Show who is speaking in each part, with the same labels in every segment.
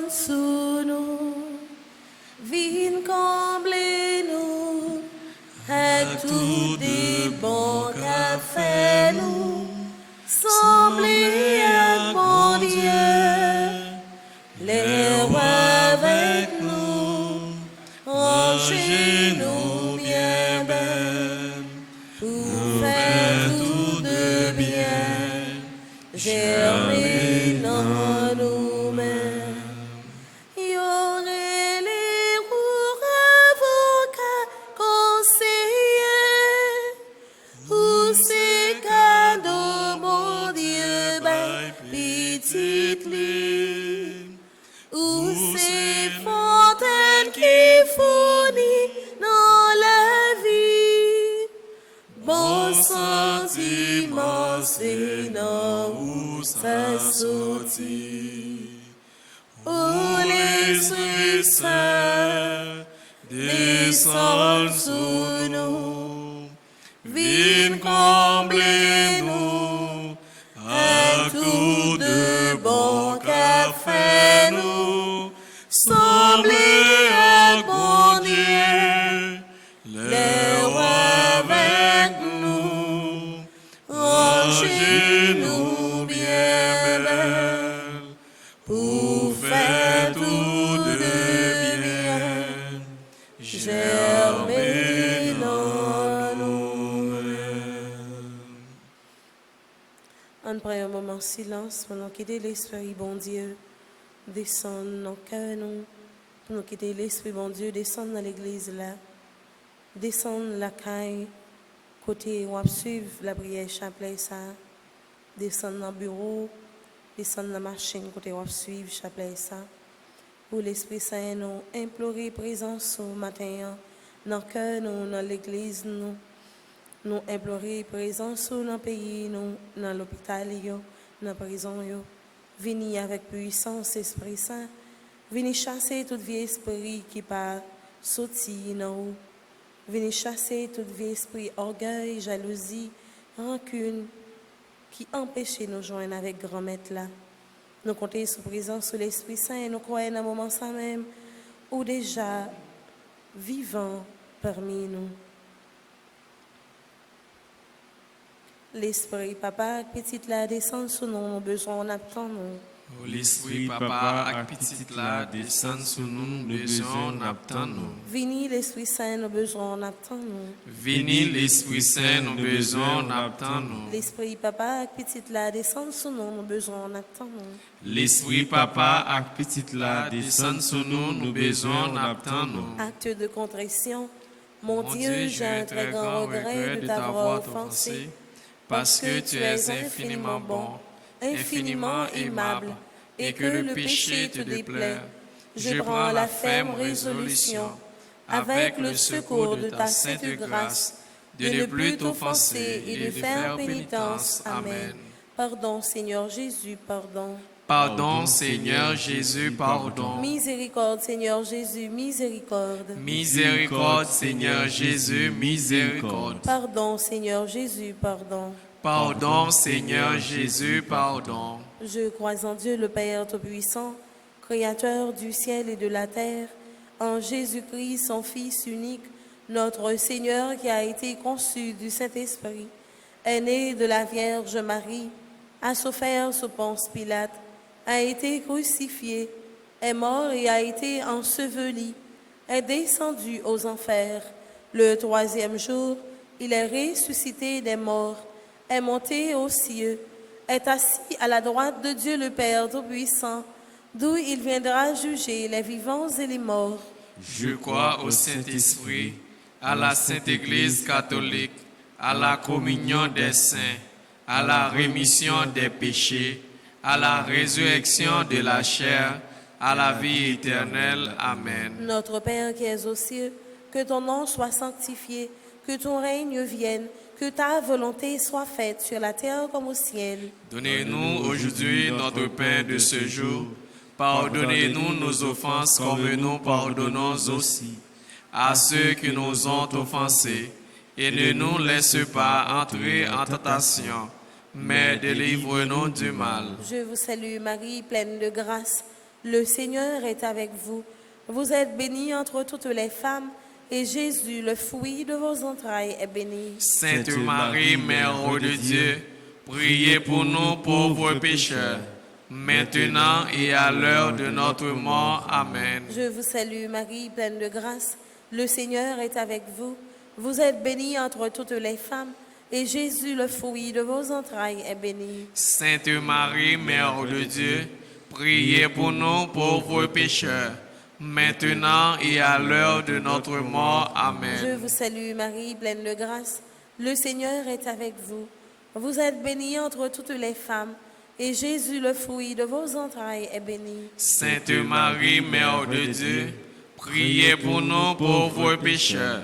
Speaker 1: sous nous, viens combler nous, avec tout des bons qu'a fait nous, semblez à mon Dieu, les rois avec nous, rangez-nous bien belles, pour faire tout de bien, germer dans nous-mêmes. Y aurait les roux avocats, conseillers, ou ces cadeaux, mon Dieu, by petite ligne, ou ces fontaines qui fournissent dans la vie. Bon sentiment, c'est non où ça sortit. Où l'Esprit Saint descend sous nous, viens combler nous, à tout de bon qu'a fait nous, semblez à bon Dieu, les rois avec nous, rangez-nous bien belles, pour faire tout de bien, germer dans nous-mêmes. On prend un moment de silence pendant quitter l'Esprit, bon Dieu, descend dans nos cœurs, nous, pour nous quitter l'Esprit, bon Dieu, descend dans l'église là, descend la caille, côté où on suivre la prière chapelet ça, descend dans le bureau, descendre dans la machine côté on suivre chapelet ça. Pour l'Esprit Saint, nous implorer présence au matin, dans le cœur, nous, dans l'église, nous implorer présence dans le pays, nous, dans l'hôpital, dans la prison. Venez avec puissance, Esprit Saint. Venez chasser tout vieux esprit qui part sorti dans nous. Venez chasser tout vieux esprit orgueil, jalousie, rancune, qui empêche de nous joindre avec grand maître là. Nous comptons sur présence de l'Esprit Saint et nous croyons dans un moment ça même ou déjà vivant parmi nous. L'Esprit Papa, petite là, descend sur nous, nos besoins, on attend nous.
Speaker 2: L'Esprit Papa ak petite là descend sur nous, besoin on attend nous.
Speaker 1: Vini l'Esprit Saint, nos besoins, on attend nous.
Speaker 2: Vini l'Esprit Saint, nos besoins on attend nous.
Speaker 1: L'Esprit Papa, ak petite là, descend sur nous, nos besoins, on attend nous.
Speaker 2: L'Esprit Papa ak petite là descend sur nous, nos besoins on attend nous.
Speaker 1: Acte de contrition. Mon Dieu, j'ai un très grand regret de t'avoir offensé, parce que tu es infiniment bon, infiniment aimable, et que le péché te déplaît. Je prends la ferme résolution, avec le secours de ta sainte grâce, de ne plus t'offenser et de faire pénitence. Amen. Pardon, Seigneur Jésus, pardon.
Speaker 2: Pardon, Seigneur Jésus, pardon.
Speaker 1: Miséricorde, Seigneur Jésus, miséricorde.
Speaker 2: Miséricorde, Seigneur Jésus, miséricorde.
Speaker 1: Pardon, Seigneur Jésus, pardon.
Speaker 2: Pardon, Seigneur Jésus, pardon.
Speaker 1: Je crois en Dieu, le Père Tout-Puissant, Créateur du ciel et de la terre, en Jésus-Christ, son Fils unique, notre Seigneur qui a été conçu du Saint-Esprit, est né de la Vierge Marie, a souffert sous Ponce Pilate, a été crucifié, est mort et a été enseveli, est descendu aux enfers. Le troisième jour, il est ressuscité des morts, est monté aux cieux, est assis à la droite de Dieu le Père Tout-Puissant, d'où il viendra juger les vivants et les morts.
Speaker 2: Je crois au Saint-Esprit, à la Sainte Église catholique, à la communion des saints, à la rémission des péchés, à la résurrection de la chair, à la vie éternelle. Amen.
Speaker 1: Notre Père qui es aux cieux, que ton nom soit sanctifié, que ton règne vienne, que ta volonté soit faite sur la terre comme au ciel.
Speaker 2: Donnez-nous aujourd'hui notre pain de ce jour. Pardonnez-nous nos offenses comme nous pardonnons aussi à ceux qui nous ont offensés. Et ne nous laisse pas entrer en tentation, mais délivre-nous du mal.
Speaker 1: Je vous salue Marie, pleine de grâce. Le Seigneur est avec vous. Vous êtes bénie entre toutes les femmes, et Jésus, le fruit de vos entrailles, est béni.
Speaker 2: Sainte Marie, Mère de Dieu, priez pour nous pauvres pécheurs, maintenant et à l'heure de notre mort. Amen.
Speaker 1: Je vous salue Marie, pleine de grâce. Le Seigneur est avec vous. Vous êtes bénie entre toutes les femmes, et Jésus, le fruit de vos entrailles, est béni.
Speaker 2: Sainte Marie, Mère de Dieu, priez pour nous pauvres pécheurs, maintenant et à l'heure de notre mort. Amen.
Speaker 1: Je vous salue Marie, pleine de grâce. Le Seigneur est avec vous. Vous êtes bénie entre toutes les femmes, et Jésus, le fruit de vos entrailles, est béni.
Speaker 2: Sainte Marie, Mère de Dieu, priez pour nous pauvres pécheurs,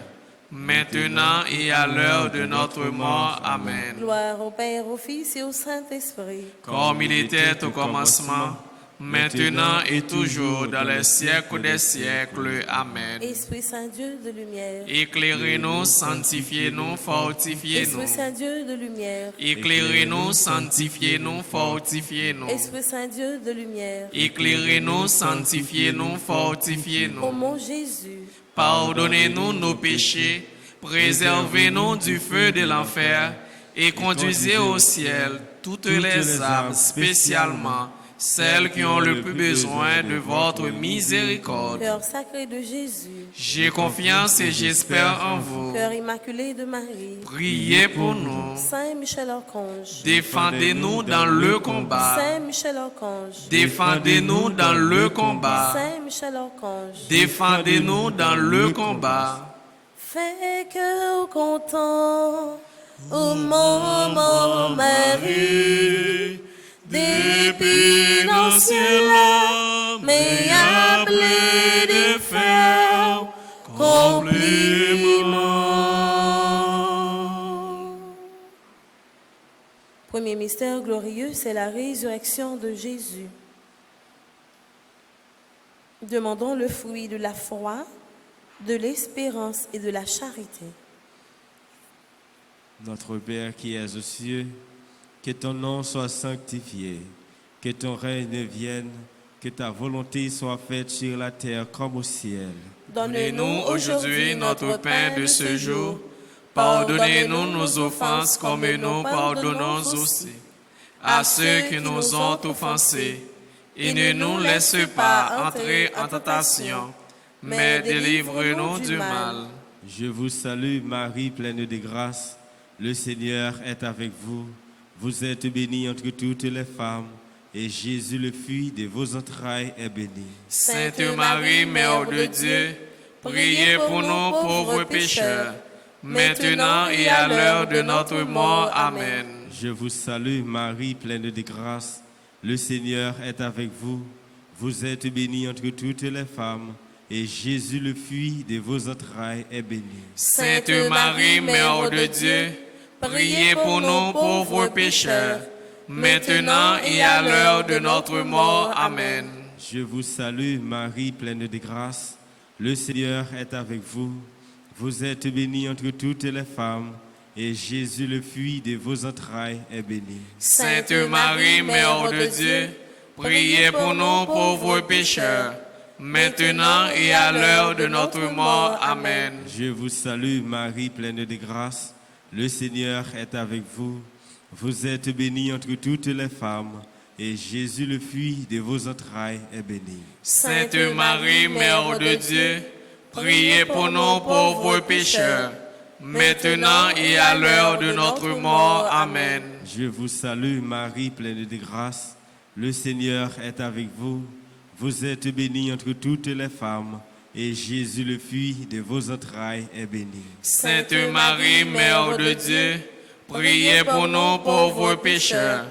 Speaker 2: maintenant et à l'heure de notre mort. Amen.
Speaker 1: Gloire au Père, au Fils et au Saint-Esprit.
Speaker 2: Comme il était au commencement, maintenant et toujours, dans les siècles des siècles. Amen.
Speaker 1: Esprit Saint Dieu de lumière.
Speaker 2: Éclairez-nous, sanctifiez-nous, fortifiez-nous.
Speaker 1: Esprit Saint Dieu de lumière.
Speaker 2: Éclairez-nous, sanctifiez-nous, fortifiez-nous.
Speaker 1: Esprit Saint Dieu de lumière.
Speaker 2: Éclairez-nous, sanctifiez-nous,
Speaker 1: Ô
Speaker 2: fortifiez-nous.
Speaker 1: mon Jésus,
Speaker 2: Pardonnez-nous nos péchés, préservez-nous du feu de l'enfer et conduisez au ciel toutes les âmes, spécialement celles qui ont le plus besoin de votre miséricorde.
Speaker 1: cœur sacré de Jésus,
Speaker 2: J'ai confiance et j'espère en vous.
Speaker 1: cœur immaculé de Marie,
Speaker 2: Priez pour nous.
Speaker 1: Saint Michel Archange,
Speaker 2: Défendez-nous dans le combat.
Speaker 1: Saint Michel Archange,
Speaker 2: Défendez-nous dans le combat.
Speaker 1: Saint Michel Archange,
Speaker 2: Défendez-nous dans le combat.
Speaker 1: fais cœur content au moment Marie, depuis l'ancien mais appelé de faire compliment. Premier mystère glorieux, c'est la résurrection de Jésus. Demandons le fruit de la foi, de l'espérance et de la charité.
Speaker 3: Notre Père qui es aux cieux, que ton nom soit sanctifié, que ton règne vienne, que ta volonté soit faite sur la terre comme au ciel.
Speaker 2: Donnez-nous aujourd'hui notre pain de ce jour. Pardonnez-nous nos offenses comme nous pardonnons aussi à ceux qui nous ont offensés. Et ne nous laisse pas entrer en tentation, mais délivre-nous du mal.
Speaker 3: Je vous salue Marie, pleine de grâce. Le Seigneur est avec vous. Vous êtes bénie entre toutes les femmes, et Jésus, le fruit de vos entrailles, est béni.
Speaker 2: Sainte Marie, Mère de Dieu, priez pour nous pauvres pécheurs, maintenant et à l'heure de notre mort. Amen.
Speaker 3: Je vous salue Marie, pleine de grâce. Le Seigneur est avec vous. Vous êtes bénie entre toutes les femmes, et Jésus, le fruit de vos entrailles, est béni.
Speaker 2: Sainte Marie, Mère de Dieu, priez pour nous pauvres pécheurs, maintenant et à l'heure de notre mort. Amen.
Speaker 3: Je vous salue Marie, pleine de grâce. Le Seigneur est avec vous. Vous êtes bénie entre toutes les femmes, et Jésus, le fruit de vos entrailles, est béni.
Speaker 2: Sainte Marie, Mère de Dieu, priez pour nous pauvres pécheurs, maintenant et à l'heure de notre mort. Amen.
Speaker 3: Je vous salue Marie, pleine de grâce. Le Seigneur est avec vous. Vous êtes bénie entre toutes les femmes, et Jésus, le fruit de vos entrailles, est béni.
Speaker 2: Sainte Marie, Mère de Dieu, priez pour nous pauvres pécheurs, maintenant et à l'heure de notre mort. Amen.
Speaker 3: Je vous salue Marie, pleine de grâce. Le Seigneur est avec vous. Vous êtes bénie entre toutes les femmes, et Jésus, le fruit de vos entrailles, est béni.
Speaker 2: Sainte Marie, Mère de Dieu, priez pour nous pauvres pécheurs,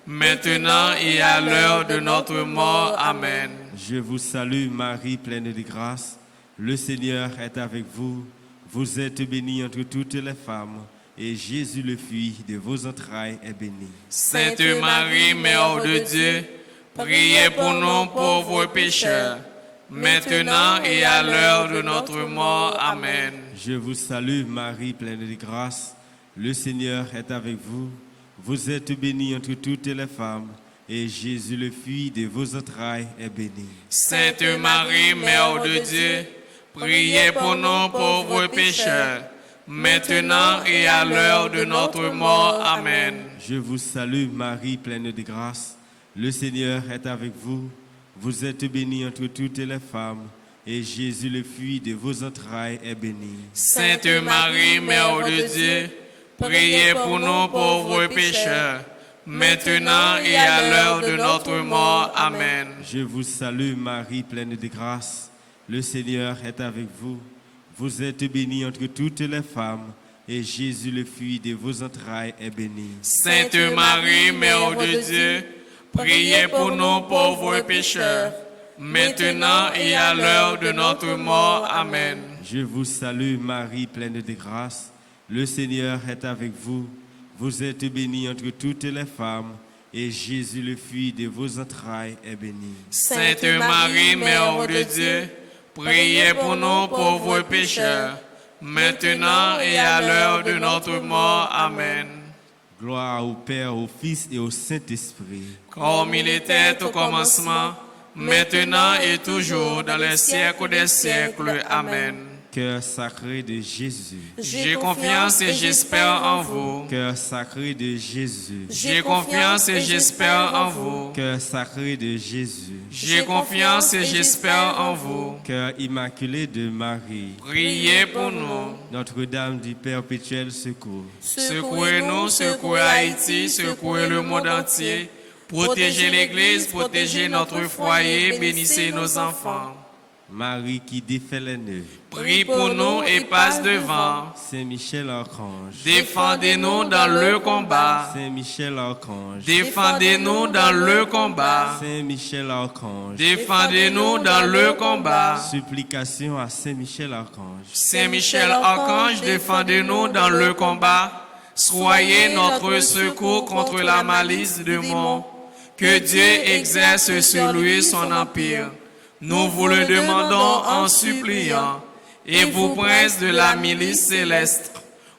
Speaker 2: maintenant et à l'heure de notre mort. Amen.
Speaker 3: Je vous salue Marie, pleine de grâce. Le Seigneur est avec vous. Vous êtes bénie entre toutes les femmes, et Jésus, le fruit de vos entrailles, est béni.
Speaker 2: Sainte Marie, Mère de Dieu, priez pour nous pauvres pécheurs, maintenant et à l'heure de notre mort. Amen.
Speaker 3: Je vous salue Marie, pleine de grâce. Le Seigneur est avec vous. Vous êtes bénie entre toutes les femmes, et Jésus, le fruit de vos entrailles, est béni.
Speaker 2: Sainte Marie, Mère de Dieu, priez pour nous pauvres pécheurs, maintenant et à l'heure de notre mort. Amen.
Speaker 3: Je vous salue Marie, pleine de grâce. Le Seigneur est avec vous. Vous êtes bénie entre toutes les femmes, et Jésus, le fruit de vos entrailles, est béni.
Speaker 2: Sainte Marie, Mère de Dieu, priez pour nous pauvres pécheurs, maintenant et à l'heure de notre mort. Amen.
Speaker 3: Je vous salue Marie, pleine de grâce. Le Seigneur est avec vous. Vous êtes bénie entre toutes les femmes, et Jésus, le fruit de vos entrailles, est béni.
Speaker 2: Sainte Marie, Mère de Dieu, priez pour nous pauvres pécheurs, maintenant et à l'heure de notre mort. Amen.
Speaker 3: Je vous salue Marie, pleine de grâce. Le Seigneur est avec vous. Vous êtes bénie entre toutes les femmes, et Jésus, le fruit de vos entrailles, est béni.
Speaker 2: Sainte Marie, Mère de Dieu, priez pour nous pauvres pécheurs, maintenant et à l'heure de notre mort. Amen.
Speaker 3: Gloire au Père, au Fils et au Saint-Esprit.
Speaker 2: Comme il était au commencement, maintenant et toujours, dans les siècles des siècles. Amen.
Speaker 3: Cœur sacré de Jésus.
Speaker 2: J'ai confiance et j'espère en vous.
Speaker 3: Cœur sacré de Jésus.
Speaker 2: J'ai confiance et j'espère en vous.
Speaker 3: Cœur sacré de Jésus.
Speaker 2: J'ai confiance et j'espère en vous.
Speaker 3: Cœur immaculé de Marie.
Speaker 2: Priez pour nous.
Speaker 3: Notre-Dame du perpétuel secours.
Speaker 2: Secouez-nous, secouez Haïti, secouez le monde entier. Protégez l'Église, protégez notre foyer, bénissez nos enfants.
Speaker 3: Marie qui défait les nœuds.
Speaker 2: Prie pour nous et passe devant.
Speaker 3: Saint Michel Archange.
Speaker 2: Défendez-nous dans le combat.
Speaker 3: Saint Michel Archange.
Speaker 2: Défendez-nous dans le combat.
Speaker 3: Saint Michel Archange.
Speaker 2: Défendez-nous dans le combat.
Speaker 3: Supplication à Saint Michel Archange.
Speaker 2: Saint Michel Archange, défendez-nous dans le combat. Soyez notre secours contre la malice du monde. Que Dieu exerce sur lui son empire. Nous vous le demandons en suppliant. Et vous, princes de la milice céleste,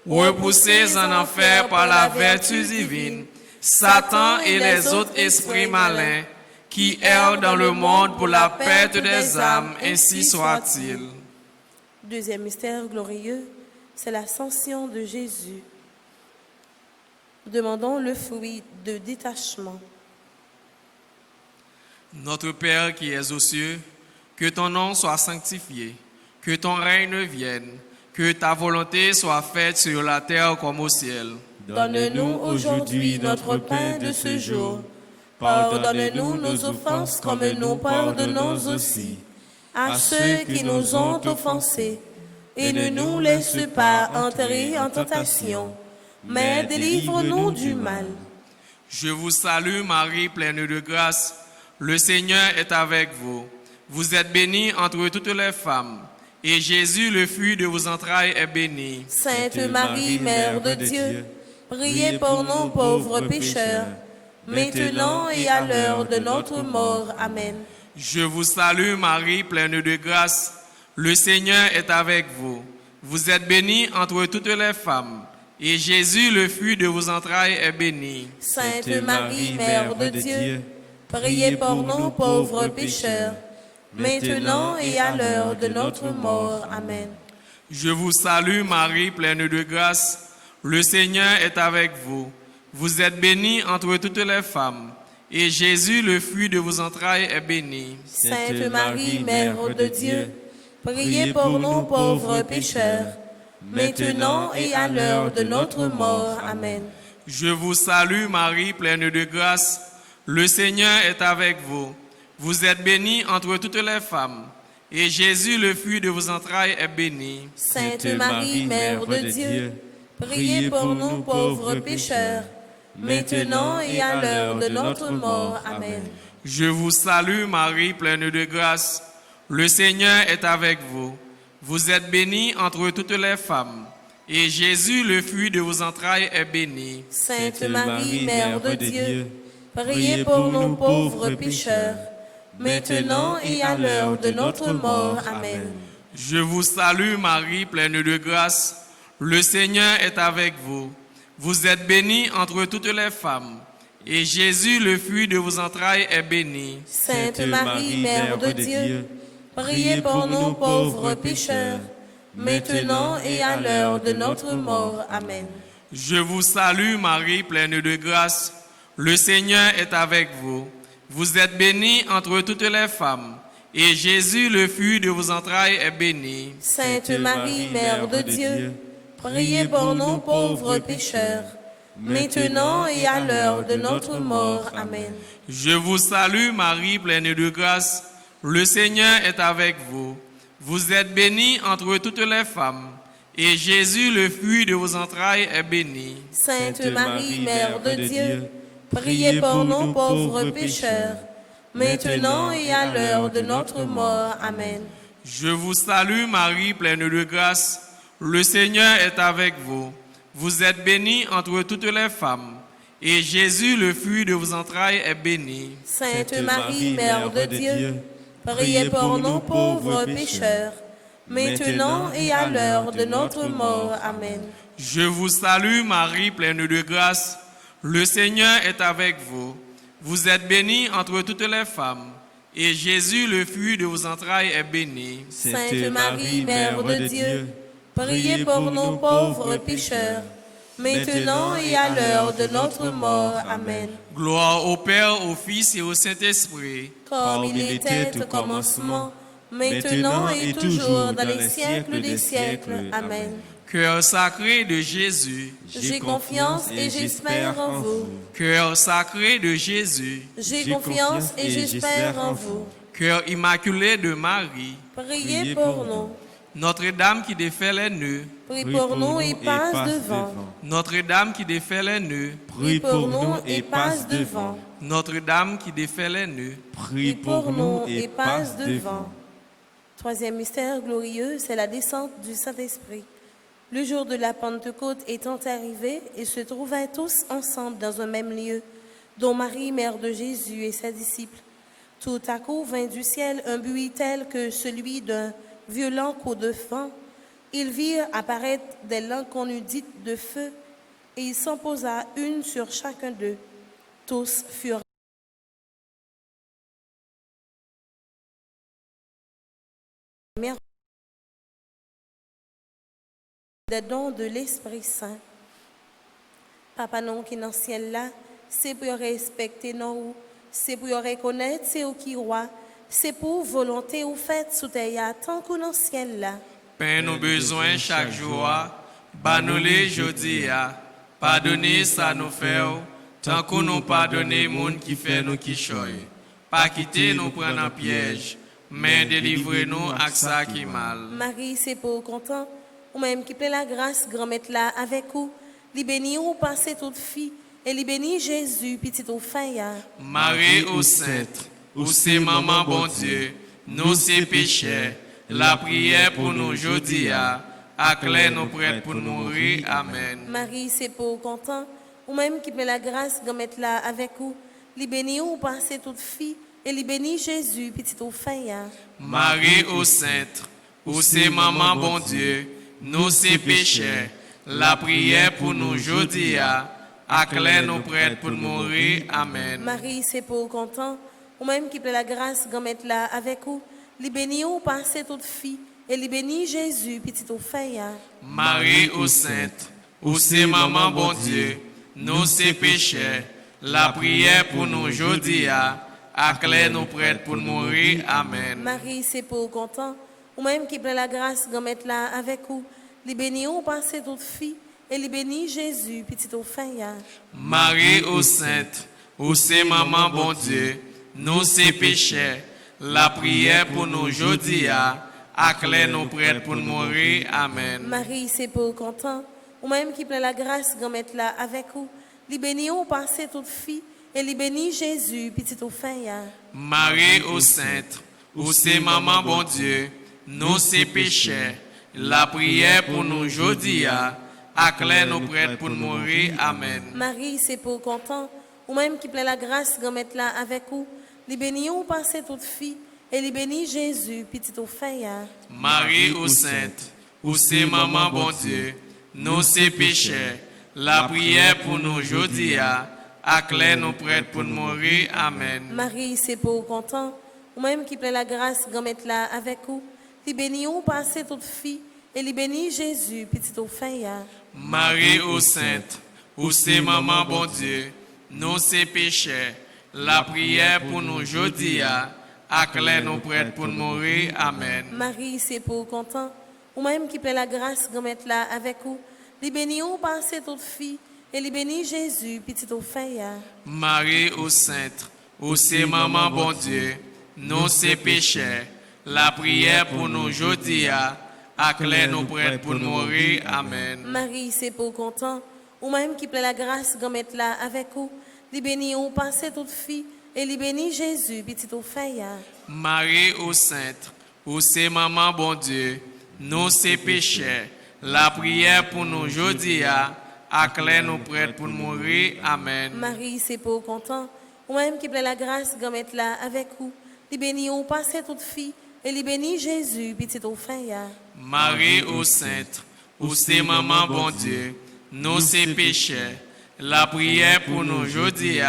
Speaker 2: repoussez en enfer par la vertu divine Satan et les autres esprits malins qui errent dans le monde pour la perte des âmes, ainsi soit-il.
Speaker 1: Deuxième mystère glorieux, c'est l'ascension de Jésus. Demandons le fruit de détachement.
Speaker 2: Notre Père qui es aux cieux, que ton nom soit sanctifié, que ton règne vienne, que ta volonté soit faite sur la terre comme au ciel.
Speaker 1: Donne-nous aujourd'hui notre pain de ce jour. Pardonne-nous nos offenses comme nous pardonnons aussi à ceux qui nous ont offensés. Et ne nous laisse pas entrer en tentation, mais délivre-nous du mal.
Speaker 2: Je vous salue Marie, pleine de grâce. Le Seigneur est avec vous. Vous êtes bénie entre toutes les femmes, et Jésus, le fruit de vos entrailles, est béni.
Speaker 1: Sainte Marie, Mère de Dieu, priez pour nous pauvres pécheurs, maintenant et à l'heure de notre mort. Amen.
Speaker 2: Je vous salue Marie, pleine de grâce. Le Seigneur est avec vous. Vous êtes bénie entre toutes les femmes, et Jésus, le fruit de vos entrailles, est béni.
Speaker 1: Sainte Marie, Mère de Dieu, priez pour nous pauvres pécheurs, maintenant et à l'heure de notre mort. Amen.
Speaker 2: Je vous salue Marie, pleine de grâce. Le Seigneur est avec vous. Vous êtes bénie entre toutes les femmes, et Jésus, le fruit de vos entrailles, est béni.
Speaker 1: Sainte Marie, Mère de Dieu, priez pour nous pauvres pécheurs, maintenant et à l'heure de notre mort. Amen.
Speaker 2: Je vous salue Marie, pleine de grâce. Le Seigneur est avec vous. Vous êtes bénie entre toutes les femmes, et Jésus, le fruit de vos entrailles, est béni.
Speaker 1: Sainte Marie, Mère de Dieu, priez pour nous pauvres pécheurs, maintenant et à l'heure de notre mort. Amen.
Speaker 2: Je vous salue Marie, pleine de grâce. Le Seigneur est avec vous. Vous êtes bénie entre toutes les femmes, et Jésus, le fruit de vos entrailles, est béni.
Speaker 1: Sainte Marie, Mère de Dieu, priez pour nous pauvres pécheurs, maintenant et à l'heure de notre mort. Amen.
Speaker 2: Je vous salue Marie, pleine de grâce. Le Seigneur est avec vous. Vous êtes bénie entre toutes les femmes, et Jésus, le fruit de vos entrailles, est béni.
Speaker 1: Sainte Marie, Mère de Dieu, priez pour nous pauvres pécheurs, maintenant et à l'heure de notre mort. Amen.
Speaker 2: Je vous salue Marie, pleine de grâce. Le Seigneur est avec vous. Vous êtes bénie entre toutes les femmes, et Jésus, le fruit de vos entrailles, est béni.
Speaker 1: Sainte Marie, Mère de Dieu, priez pour nous pauvres pécheurs, maintenant et à l'heure de notre mort. Amen.
Speaker 2: Je vous salue Marie, pleine de grâce. Le Seigneur est avec vous. Vous êtes bénie entre toutes les femmes, et Jésus, le fruit de vos entrailles, est béni.
Speaker 1: Sainte Marie, Mère de Dieu, priez pour nous pauvres pécheurs, maintenant et à l'heure de notre mort. Amen.
Speaker 2: Je vous salue Marie, pleine de grâce. Le Seigneur est avec vous. Vous êtes bénie entre toutes les femmes, et Jésus, le fruit de vos entrailles, est béni.
Speaker 1: Sainte Marie, Mère de Dieu, priez pour nous pauvres pécheurs, maintenant et à l'heure de notre mort. Amen.
Speaker 2: Je vous salue Marie, pleine de grâce. Le Seigneur est avec vous. Vous êtes bénie entre toutes les femmes, et Jésus, le fruit de vos entrailles, est béni.
Speaker 1: Sainte Marie, Mère de Dieu, priez pour nous pauvres pécheurs, maintenant et à l'heure de notre mort. Amen.
Speaker 2: Gloire au Père, au Fils et au Saint-Esprit.
Speaker 1: Comme il était au commencement, maintenant et toujours dans les siècles des siècles. Amen.
Speaker 2: Cœur sacré de Jésus,
Speaker 1: J'ai confiance et j'espère en vous.
Speaker 2: cœur sacré de Jésus,
Speaker 1: J'ai confiance et j'espère en vous.
Speaker 2: cœur immaculé de Marie,
Speaker 1: Priez pour nous.
Speaker 2: Notre-Dame qui défait les nœuds,
Speaker 1: Prie pour nous et passe devant.
Speaker 2: Notre-Dame qui défait les nœuds,
Speaker 1: Prie pour nous et passe devant.
Speaker 2: Notre-Dame qui défait les nœuds.
Speaker 1: Prie pour nous et passe devant. Troisième mystère glorieux, c'est la descente du Saint-Esprit. Le jour de la Pentecôte étant arrivé, ils se trouvaient tous ensemble dans un même lieu, dont Marie, mère de Jésus, et ses disciples. Tout à coup vint du ciel un bruit tel que celui d'un violent coup de vent. Ils virent apparaître des langues qu'on eût dites de feu, et il s'en posa une sur chacun d'eux. Tous furent des dons de l'Esprit Saint. Papa non qui dans le ciel là, c'est pour respecter nous, c'est pour reconnaître c'est au qui roi, c'est pour volonté ou faites sous terre tant qu'on dans le ciel là.
Speaker 2: Paix nos besoins chaque jour, banous-les jodi, pardonnez ça nous fait, tant qu'on nous pardonne monde qui fait nous qui choye. Pas quitter nous prendre en piège, mais délivrez-nous à ça qui mal.
Speaker 1: Marie, c'est pour content, ou même qui plaît la grâce, grand-mère là avec vous, li béni ou passez toute fille, et li béni Jésus, petit au fin ya.
Speaker 2: Marie ô sainte, ou c'est maman bon Dieu, nous c'est péchés, la prière pour nous jodi, acclare nous prêtes pour mourir. Amen.
Speaker 1: Marie, c'est pour content, ou même qui plaît la grâce, grand-mère là avec vous, li béni ou passez toute fille, et li béni Jésus, petit au fin ya.
Speaker 2: Marie ô sainte, ou c'est maman bon Dieu, nous c'est péchés, la prière pour nous jodi, acclare nous prêtes pour mourir. Amen.
Speaker 1: Marie, c'est pour content, ou même qui plaît la grâce, grand-mère là avec vous, li béni ou passez toute fille, et li béni Jésus, petit au fin ya.
Speaker 2: Marie ô sainte, ou c'est maman bon Dieu, nous c'est péchés, la prière pour nous jodi, acclare nous prêtes pour mourir. Amen.
Speaker 1: Marie, c'est pour content, ou même qui plaît la grâce, grand-mère là avec vous, li béni ou passez toute fille, et li béni Jésus, petit au fin ya.
Speaker 2: Marie ô sainte, ou c'est maman bon Dieu, nous c'est péchés, la prière pour nous jodi, acclare nous prêtes pour mourir. Amen.
Speaker 1: Marie, c'est pour content, ou même qui plaît la grâce, grand-mère là avec vous, li béni ou passez toute fille, et li béni Jésus, petit au fin ya.
Speaker 2: Marie ô sainte, ou c'est maman bon Dieu, nous c'est péchés, la prière pour nous jodi, acclare nous prêtes pour mourir. Amen.
Speaker 1: Marie, c'est pour content, ou même qui plaît la grâce, grand-mère là avec vous, li béni ou passez toute fille, et li béni Jésus, petit au fin ya.
Speaker 2: Marie ô sainte, ou c'est maman bon Dieu, nous c'est péchés, la prière pour nous jodi, acclare nous prêts pour nous mourir. Amen.
Speaker 1: Marie, c'est pour content, ou même qui plaît la grâce, grand mettre là avec vous. Li béni ou passez toute fille, et li béni Jésus, petit au fin ya.
Speaker 2: Marie ô sainte, ou c'est maman bon Dieu, nous c'est péchés, la prière pour nous aujourd'hui, acclare nous prêts pour nous mourir. Amen.
Speaker 1: Marie, c'est pour content, ou même qui plaît la grâce, grand mettre là avec vous. Li béni ou passez toute fille, et li béni Jésus, petit au fin ya.
Speaker 2: Marie ô sainte, ou c'est maman bon Dieu, nous c'est péchés, la prière pour nous aujourd'hui, acclare nous prêts pour nous mourir. Amen.
Speaker 1: Marie, c'est pour content, ou même qui plaît la grâce, grand mettre là avec vous. Li béni ou passez toute fille, et li béni Jésus, petit au fin ya.
Speaker 2: Marie ô sainte, ou c'est maman bon Dieu, nous c'est péchés, la prière pour nous aujourd'hui, acclare nous prêts pour nous mourir. Amen.
Speaker 1: Marie, c'est pour content, ou même qui plaît la grâce, grand mettre là avec vous. Li béni ou passez toute fille, et li béni Jésus, petit au fin ya.
Speaker 2: Marie ô sainte, ou c'est maman bon Dieu, nous c'est péchés, la prière pour nous aujourd'hui,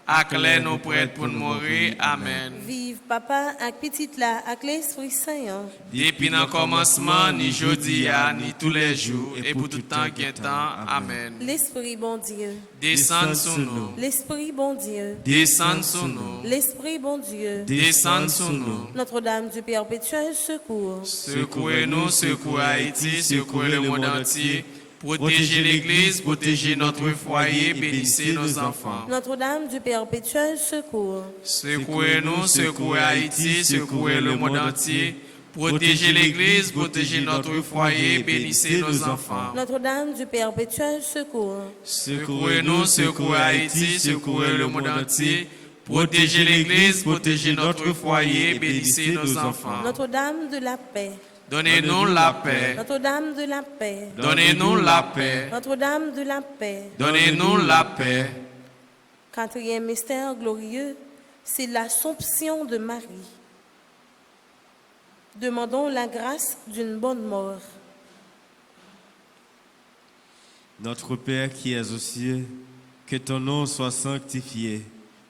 Speaker 2: acclare nous prêts pour nous mourir. Amen.
Speaker 1: Vive papa avec petite là, avec l'Esprit Saint. Hein.
Speaker 2: Depuis le commencement, ni aujourd'hui, ni tous les jours, et pour tout temps qui est temps. Amen.
Speaker 1: L'Esprit bon Dieu,
Speaker 2: Descends sur nous,
Speaker 1: l'Esprit bon Dieu,
Speaker 2: descends sur nous,
Speaker 1: l'Esprit bon Dieu,
Speaker 2: descends sur nous.
Speaker 1: Notre-Dame du perpétuel secours.
Speaker 2: Secouez-nous, secouez Haïti, secouez le monde entier. Protégez l'Église, protégez notre foyer, bénissez nos enfants.
Speaker 1: Notre-Dame du perpétuel secours.
Speaker 2: Secouez-nous, secouez Haïti, secouez le monde entier. Protégez l'Église, protégez notre foyer, bénissez nos enfants.
Speaker 1: Notre-Dame du perpétuel secours.
Speaker 2: Secouez-nous, secouez Haïti, secouez le monde entier. Protégez l'Église, protégez notre foyer, bénissez nos enfants.
Speaker 1: Notre-Dame de la paix.
Speaker 2: Donnez-nous la paix.
Speaker 1: Notre-Dame de la paix.
Speaker 2: Donnez-nous la paix.
Speaker 1: Notre-Dame de la paix.
Speaker 2: Donnez-nous la paix.
Speaker 1: Quatrième mystère glorieux, c'est l'Assomption de Marie. Demandons la grâce d'une bonne mort.
Speaker 3: Notre Père qui es aux cieux, que ton nom soit sanctifié,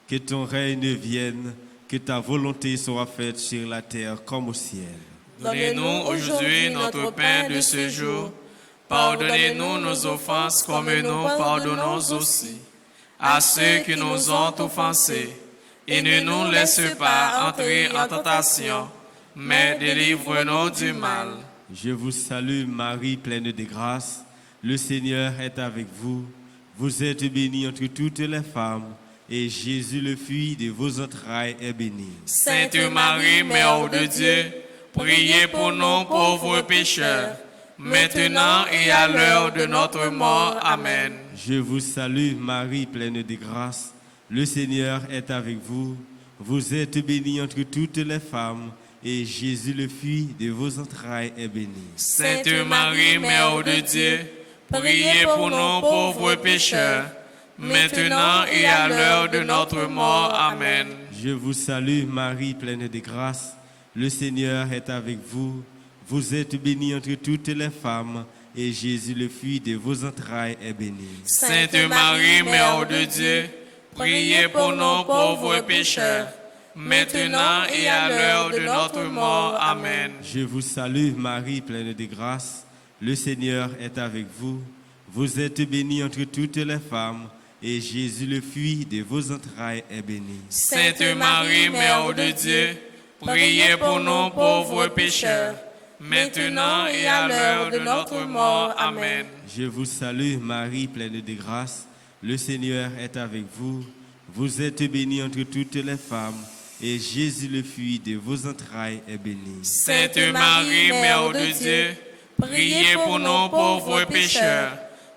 Speaker 3: que ton règne vienne, que ta volonté soit faite sur la terre comme au ciel.
Speaker 2: Donnez-nous aujourd'hui notre pain de ce jour. Pardonnez-nous nos offenses comme nous pardonnons aussi à ceux qui nous ont offensés. Et ne nous laisse pas entrer en tentation, mais délivre-nous du mal.
Speaker 3: Je vous salue Marie, pleine de grâce. Le Seigneur est avec vous. Vous êtes bénie entre toutes les femmes, et Jésus, le fruit de vos entrailles, est béni.
Speaker 2: Sainte Marie, Mère de Dieu, priez pour nous pauvres pécheurs, maintenant et à l'heure de notre mort. Amen.
Speaker 3: Je vous salue Marie, pleine de grâce. Le Seigneur est avec vous. Vous êtes bénie entre toutes les femmes, et Jésus, le fruit de vos entrailles, est béni.
Speaker 2: Sainte Marie, Mère de Dieu, priez pour nous pauvres pécheurs, maintenant et à l'heure de notre mort. Amen.
Speaker 3: Je vous salue Marie, pleine de grâce. Le Seigneur est avec vous. Vous êtes bénie entre toutes les femmes, et Jésus, le fruit de vos entrailles, est béni.
Speaker 2: Sainte Marie, Mère de Dieu, priez pour nous pauvres pécheurs, maintenant et à l'heure de notre mort. Amen.
Speaker 3: Je vous salue Marie, pleine de grâce. Le Seigneur est avec vous. Vous êtes bénie entre toutes les femmes, et Jésus, le fruit de vos entrailles, est béni.
Speaker 2: Sainte Marie, Mère de Dieu, priez pour nous pauvres pécheurs, maintenant et à l'heure de notre mort. Amen.
Speaker 3: Je vous salue Marie, pleine de grâce. Le Seigneur est avec vous. Vous êtes bénie entre toutes les femmes, et Jésus, le fruit de vos entrailles, est béni.
Speaker 2: Sainte Marie, Mère de Dieu, priez pour nous pauvres pécheurs,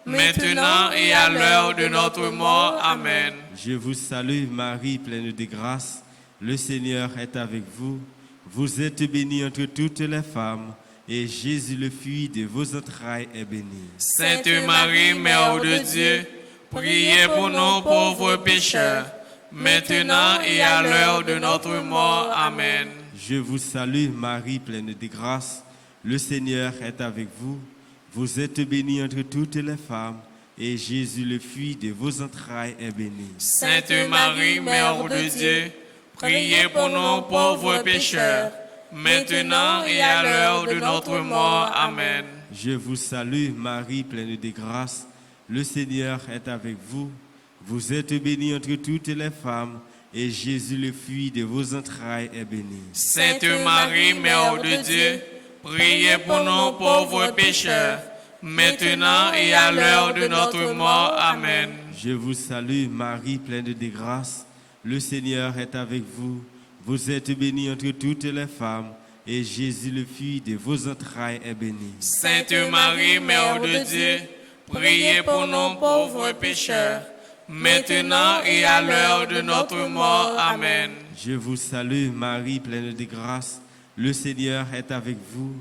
Speaker 2: maintenant et à l'heure de notre mort. Amen.
Speaker 3: Je vous salue Marie, pleine de grâce. Le Seigneur est avec vous. Vous êtes bénie entre toutes les femmes, et Jésus, le fruit de vos entrailles, est béni.
Speaker 2: Sainte Marie, Mère de Dieu, priez pour nous pauvres pécheurs, maintenant et à l'heure de notre mort. Amen.
Speaker 3: Je vous salue Marie, pleine de grâce. Le Seigneur est avec vous. Vous êtes bénie entre toutes les femmes, et Jésus, le fruit de vos entrailles, est béni.
Speaker 2: Sainte Marie, Mère de Dieu, priez pour nous pauvres pécheurs, maintenant et à l'heure de notre mort. Amen.
Speaker 3: Je vous salue, Marie, pleine de grâce. Le Seigneur est avec vous. Vous êtes bénie entre toutes les femmes, et Jésus, le fruit de vos entrailles, est béni.
Speaker 2: Sainte Marie, Mère de Dieu, priez pour nous pauvres pécheurs, maintenant et à l'heure de notre mort. Amen.
Speaker 3: Je vous salue, Marie, pleine de grâce. Le Seigneur est avec vous. Vous êtes bénie entre toutes les femmes, et Jésus, le fruit de vos entrailles, est béni.
Speaker 2: Sainte Marie, Mère de Dieu, priez pour nous pauvres pécheurs, maintenant et à l'heure de notre mort. Amen.
Speaker 3: Je vous salue, Marie, pleine de grâce. Le Seigneur est avec vous.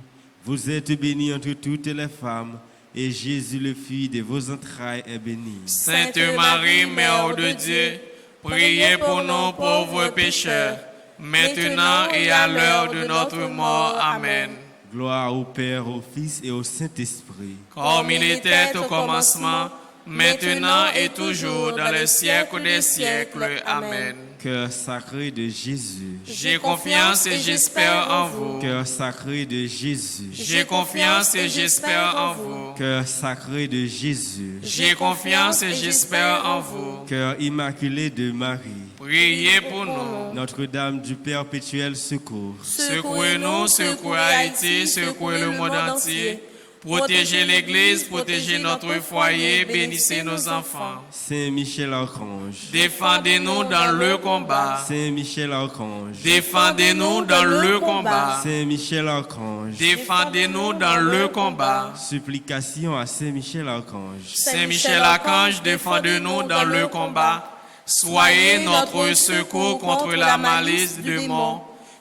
Speaker 3: Vous êtes bénie entre toutes les femmes, et Jésus, le fruit de vos entrailles, est béni.
Speaker 2: Sainte Marie, Mère de Dieu, priez pour nous pauvres pécheurs, maintenant et à l'heure de notre mort. Amen.
Speaker 3: Gloire au Père, au Fils et au Saint-Esprit.
Speaker 2: Comme il était au commencement, maintenant et toujours, dans les siècles des siècles. Amen.
Speaker 3: Cœur sacré de Jésus.
Speaker 2: J'ai confiance et j'espère en vous.
Speaker 3: Cœur sacré de Jésus.
Speaker 2: J'ai confiance et j'espère en vous.
Speaker 3: Cœur sacré de Jésus.
Speaker 2: J'ai confiance et j'espère en vous.
Speaker 3: Cœur immaculé de Marie.
Speaker 2: Priez pour nous.
Speaker 3: Notre-Dame du perpétuel secours.
Speaker 2: Secouez-nous, secouez Haïti, secouez le monde entier. Protégez l'Église, protégez notre foyer, bénissez nos enfants.
Speaker 3: Saint Michel Archange.
Speaker 2: Défendez-nous dans le combat.
Speaker 3: Saint Michel Archange.
Speaker 2: Défendez-nous dans le combat.
Speaker 3: Saint Michel Archange.
Speaker 2: Défendez-nous dans le combat.
Speaker 3: Supplication à Saint Michel Archange.
Speaker 2: Saint Michel Archange, défendez-nous dans le combat. Soyez notre secours contre la malice du monde.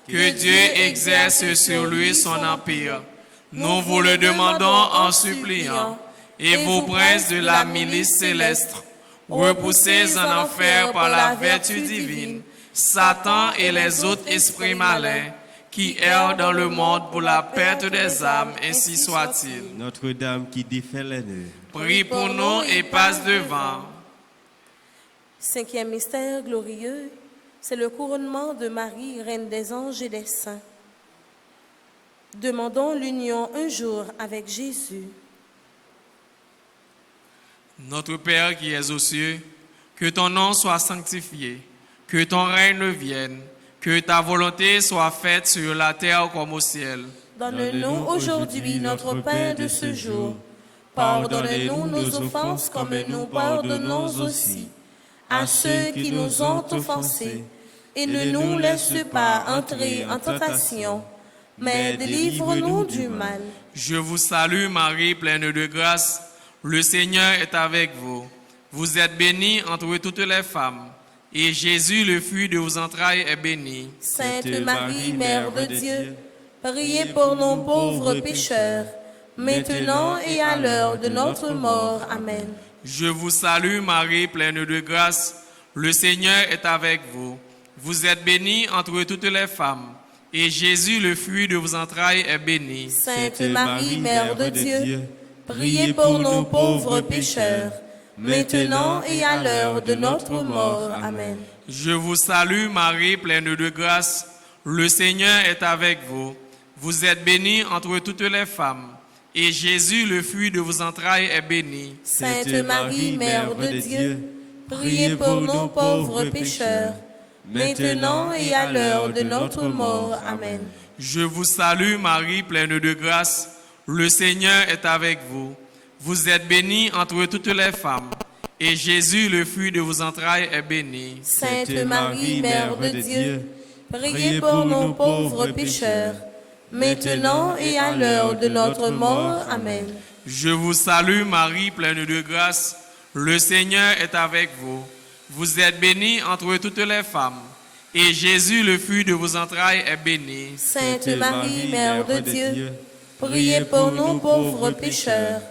Speaker 2: Que Dieu exerce sur lui son empire. Nous vous le demandons en suppliant. Et vous, princes de la milice céleste, repoussez en enfer par la vertu divine Satan et les autres esprits malins qui errent dans le monde pour la perte des âmes, ainsi soit-il.
Speaker 3: Notre-Dame qui défait les nœuds.
Speaker 2: Prie pour nous et passe devant.
Speaker 1: Cinquième mystère glorieux, c'est le couronnement de Marie, reine des anges et des saints. Demandons l'union un jour avec Jésus.
Speaker 2: Notre Père qui es aux cieux, que ton nom soit sanctifié, que ton règne vienne, que ta volonté soit faite sur la terre comme au ciel.
Speaker 1: Donne-nous aujourd'hui notre pain de ce jour. Pardonne-nous nos offenses comme nous pardonnons aussi à ceux qui nous ont offensés. Et ne nous laisse pas entrer en tentation, mais délivre-nous du mal.
Speaker 2: Je vous salue Marie, pleine de grâce. Le Seigneur est avec vous. Vous êtes bénie entre toutes les femmes, et Jésus, le fruit de vos entrailles, est béni.
Speaker 1: Sainte Marie, Mère de Dieu, priez pour nous pauvres pécheurs, maintenant et à l'heure de notre mort. Amen.
Speaker 2: Je vous salue Marie, pleine de grâce. Le Seigneur est avec vous. Vous êtes bénie entre toutes les femmes, et Jésus, le fruit de vos entrailles, est béni.
Speaker 1: Sainte Marie, Mère de Dieu, priez pour nous pauvres pécheurs, maintenant et à l'heure de notre mort. Amen.
Speaker 2: Je vous salue Marie, pleine de grâce. Le Seigneur est avec vous. Vous êtes bénie entre toutes les femmes, et Jésus, le fruit de vos entrailles, est béni.
Speaker 1: Sainte Marie, Mère de Dieu, priez pour nous pauvres pécheurs, maintenant et à l'heure de notre mort. Amen.
Speaker 2: Je vous salue Marie, pleine de grâce. Le Seigneur est avec vous. Vous êtes bénie entre toutes les femmes, et Jésus, le fruit de vos entrailles, est béni.
Speaker 1: Sainte Marie, Mère de Dieu, priez pour nous pauvres pécheurs, maintenant et à l'heure de notre mort. Amen.
Speaker 2: Je vous salue Marie, pleine de grâce. Le Seigneur est avec vous. Vous êtes bénie entre toutes les femmes, et Jésus, le fruit de vos entrailles, est béni.
Speaker 1: Sainte Marie, Mère de Dieu, priez pour nous pauvres pécheurs,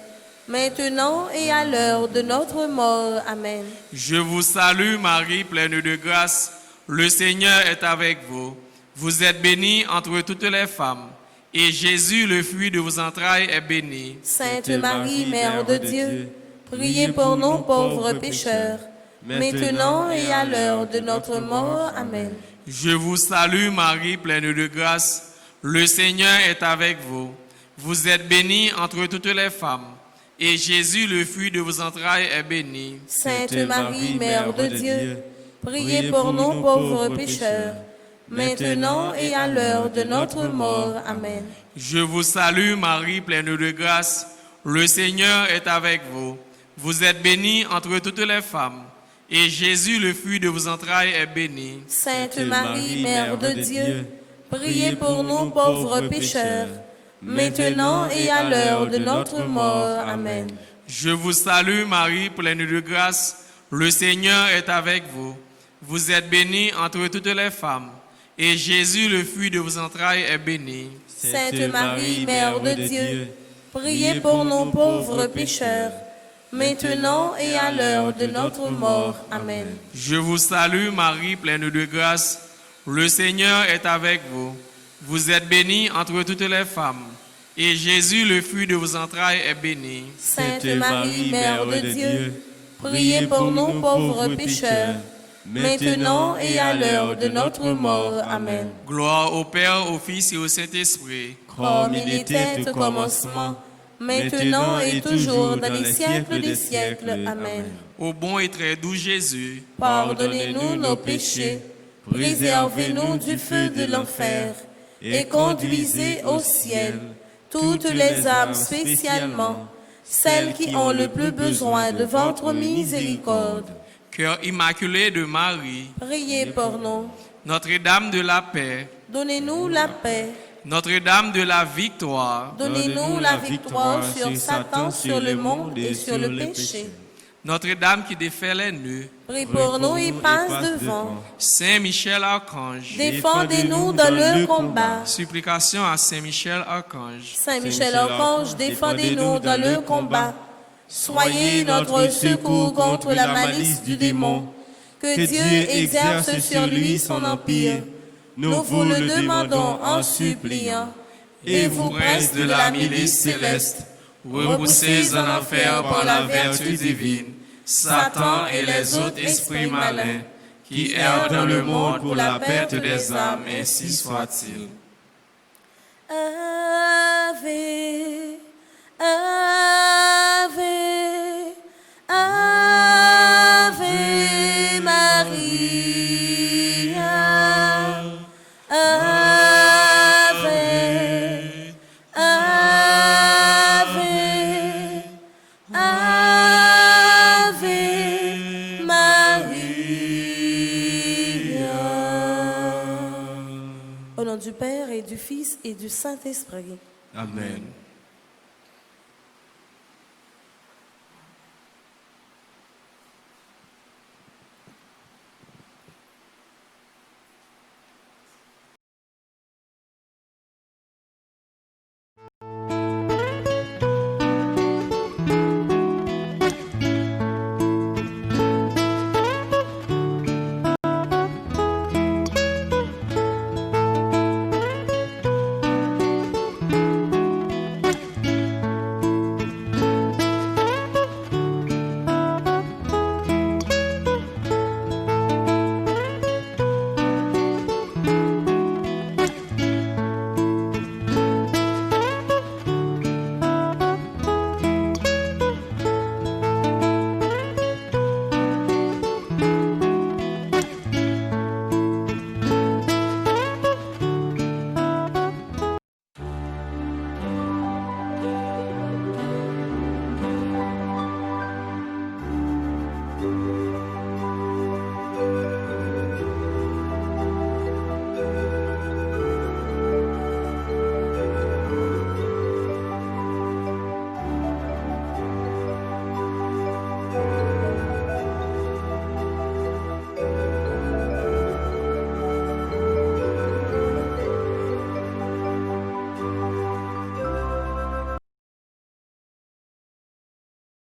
Speaker 1: maintenant et à l'heure de notre mort. Amen.
Speaker 2: Je vous salue Marie, pleine de grâce. Le Seigneur est avec vous. Vous êtes bénie entre toutes les femmes, et Jésus, le fruit de vos entrailles, est béni.
Speaker 1: Sainte Marie, Mère de Dieu, Priez pour nous pauvres pécheurs, maintenant et à l'heure de notre mort. Amen.
Speaker 2: Je vous salue Marie, pleine de grâce. Le Seigneur est avec vous. Vous êtes bénie entre toutes les femmes. Et Jésus, le fruit de vos entrailles, est béni.
Speaker 1: Sainte Marie, Mère de Dieu, priez pour nous pauvres pécheurs, maintenant et à l'heure de notre mort. Amen.
Speaker 2: Je vous salue Marie, pleine de grâce. Le Seigneur est avec vous. Vous êtes bénie entre toutes les femmes. Et Jésus, le fruit de vos entrailles, est béni.
Speaker 1: Sainte Marie, Mère de Dieu, priez pour nous pauvres pécheurs, maintenant et à l'heure de notre mort. Amen.
Speaker 2: Je vous salue Marie, pleine de grâce. Le Seigneur est avec vous. Vous êtes bénie entre toutes les femmes. Et Jésus, le fruit de vos entrailles, est béni.
Speaker 1: Sainte Marie, Mère de Dieu, priez pour nous pauvres pécheurs, maintenant et à l'heure de notre mort. Amen.
Speaker 2: Je vous salue Marie, pleine de grâce. Le Seigneur est avec vous. Vous êtes bénie entre toutes les femmes. Et Jésus, le fruit de vos entrailles, est béni.
Speaker 1: Sainte Marie, Mère de Dieu, priez pour nous pauvres pécheurs, maintenant et à l'heure de notre mort. Amen.
Speaker 2: Gloire au Père, au Fils et au Saint-Esprit.
Speaker 1: Comme il était au commencement, maintenant et toujours dans les siècles des siècles. Amen.
Speaker 2: Ô bon et très doux Jésus,
Speaker 1: Pardonnez-nous nos péchés, préservez-nous du feu de l'enfer, et conduisez au ciel toutes les âmes, spécialement celles qui ont le plus besoin de votre miséricorde.
Speaker 2: cœur immaculé de Marie,
Speaker 1: Priez pour nous.
Speaker 2: Notre-Dame de la paix,
Speaker 1: Donnez-nous la paix.
Speaker 2: Notre-Dame de la victoire,
Speaker 1: Donnez-nous la victoire sur Satan, sur le monde et sur le péché.
Speaker 2: Notre-Dame qui défait les nœuds,
Speaker 1: Prie pour nous et passe devant.
Speaker 2: Saint Michel Archange,
Speaker 1: Défendez-nous dans le combat.
Speaker 2: supplication à Saint Michel Archange.
Speaker 1: Saint Michel Archange, défendez-nous dans le combat. Soyez notre secours contre la malice du démon. Que Dieu exerce sur lui son empire. Nous vous le demandons en suppliant.
Speaker 2: Et vous, princes de la milice céleste, repoussez en enfer par la vertu divine Satan et les autres esprits malins qui errent dans le monde pour la perte des âmes, ainsi soit-il.
Speaker 1: Ave, Ave, Ave Maria. Ave, Ave, Ave Maria. Au nom du Père et du Fils et du Saint-Esprit.
Speaker 3: Amen.